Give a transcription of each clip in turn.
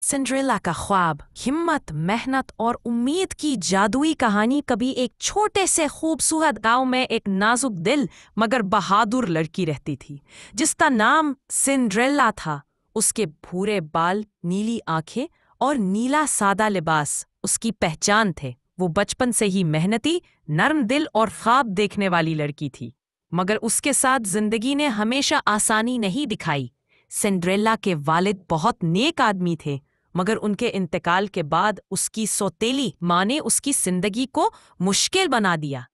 Cinderella का ख्वाब, हिम्मत, मेहनत और उम्मीद की जादुई कहानी। कभी एक छोटे से खूबसूरत गांव में एक नाजुक दिल मगर बहादुर लड़की रहती थी जिसका नाम सिंड्रेला था। उसके भूरे बाल, नीली आंखें और नीला सादा लिबास उसकी पहचान थे। वो बचपन से ही मेहनती, नर्म दिल और ख्वाब देखने वाली लड़की थी, मगर उसके साथ जिंदगी ने हमेशा आसानी नहीं दिखाई। सिंड्रेला के वालिद बहुत नेक आदमी थे, मगर उनके इंतकाल के बाद उसकी सौतेली माँ ने उसकी जिंदगी को मुश्किल बना दिया।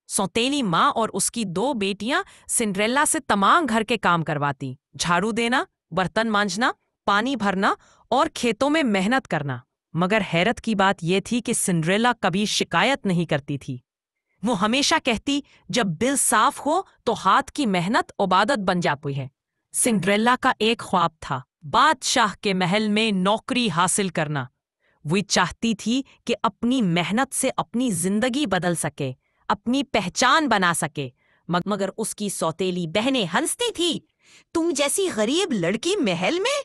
सौतेली माँ और उसकी दो बेटियां सिंड्रेला से तमाम घर के काम करवाती, झाड़ू देना, बर्तन मांजना, पानी भरना और खेतों में मेहनत करना। मगर हैरत की बात यह थी कि सिंड्रेला कभी शिकायत नहीं करती थी। वो हमेशा कहती, जब दिल साफ हो तो हाथ की मेहनत इबादत बन जाती है। सिंड्रेला का एक ख्वाब था, बादशाह के महल में नौकरी हासिल करना। वो चाहती थी कि अपनी मेहनत से अपनी जिंदगी बदल सके, अपनी पहचान बना सके। मगर उसकी सौतेली बहनें हंसती थी, तुम जैसी गरीब लड़की महल में?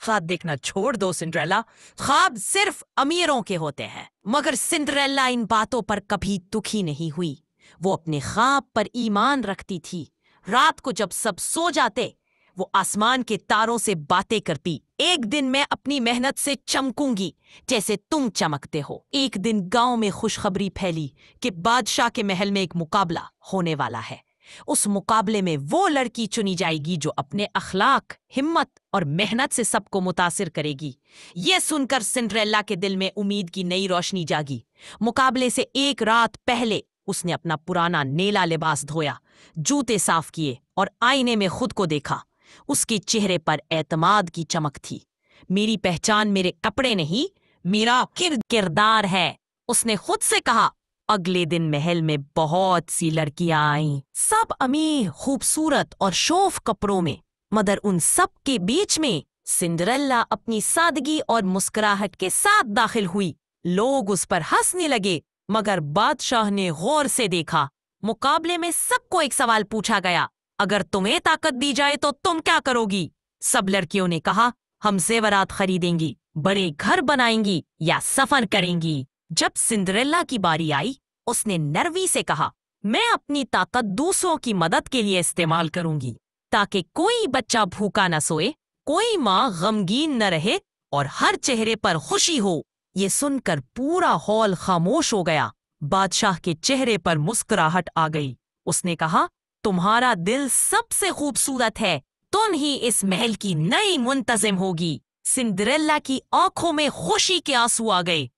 ख्वाब देखना छोड़ दो सिंड्रेला, ख्वाब सिर्फ अमीरों के होते हैं। मगर सिंड्रेला इन बातों पर कभी दुखी नहीं हुई। वो अपने ख्वाब पर ईमान रखती थी। रात को जब सब सो जाते, वो आसमान के तारों से बातें करती, एक दिन मैं अपनी मेहनत से चमकूंगी जैसे तुम चमकते हो। एक दिन गांव में खुशखबरी फैली कि बादशाह के महल में एक मुकाबला होने वाला है। उस मुकाबले में वो लड़की चुनी जाएगी जो अपने अखलाक, हिम्मत और मेहनत से सबको मुतासिर करेगी। ये सुनकर सिंड्रेला के दिल में उम्मीद की नई रोशनी जागी। मुकाबले से एक रात पहले उसने अपना पुराना नीला लिबास धोया, जूते साफ किए और आईने में खुद को देखा। उसके चेहरे पर एतमाद की चमक थी। मेरी पहचान मेरे कपड़े नहीं, मेरा किरदार है, उसने खुद से कहा। अगले दिन महल में बहुत सी लड़कियां आईं, सब अमीर, खूबसूरत और शोफ कपड़ों में। मगर उन सब के बीच में सिंड्रेला अपनी सादगी और मुस्कुराहट के साथ दाखिल हुई। लोग उस पर हंसने लगे, मगर बादशाह ने गौर से देखा। मुकाबले में सबको एक सवाल पूछा गया, अगर तुम्हें ताकत दी जाए तो तुम क्या करोगी? सब लड़कियों ने कहा, हम जेवरात खरीदेंगी, बड़े घर बनाएंगी या सफर करेंगी। जब सिंड्रेला की बारी आई, उसने नरमी से कहा, मैं अपनी ताकत दूसरों की मदद के लिए इस्तेमाल करूंगी, ताकि कोई बच्चा भूखा न सोए, कोई माँ गमगीन न रहे और हर चेहरे पर खुशी हो। ये सुनकर पूरा हॉल खामोश हो गया। बादशाह के चेहरे पर मुस्कुराहट आ गई। उसने कहा, तुम्हारा दिल सबसे खूबसूरत है, तुम ही इस महल की नई मुंतजिम होगी। सिंड्रेला की आंखों में खुशी के आंसू आ गए।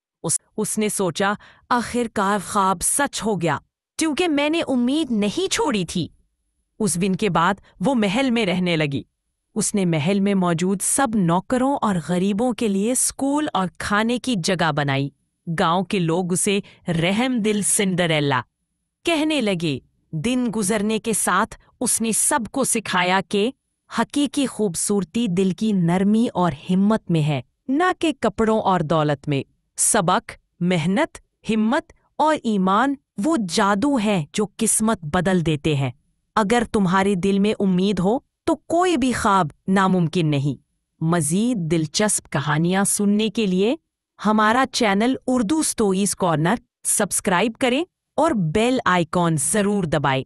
उसने सोचा, आखिरकार ख्वाब सच हो गया, क्योंकि मैंने उम्मीद नहीं छोड़ी थी। उस दिन के बाद वो महल में रहने लगी। उसने महल में मौजूद सब नौकरों और गरीबों के लिए स्कूल और खाने की जगह बनाई। गांव के लोग उसे रहमदिल सिंड्रेला कहने लगे। दिन गुजरने के साथ उसने सबको सिखाया कि हकीकी खूबसूरती दिल की नरमी और हिम्मत में है, न कि कपड़ों और दौलत में। सबक, मेहनत, हिम्मत और ईमान वो जादू है जो किस्मत बदल देते हैं। अगर तुम्हारे दिल में उम्मीद हो तो कोई भी ख्वाब नामुमकिन नहीं। मजीद दिलचस्प कहानियां सुनने के लिए हमारा channel Urdu stories corner subscribe करें और बेल आइकॉन जरूर दबाएं।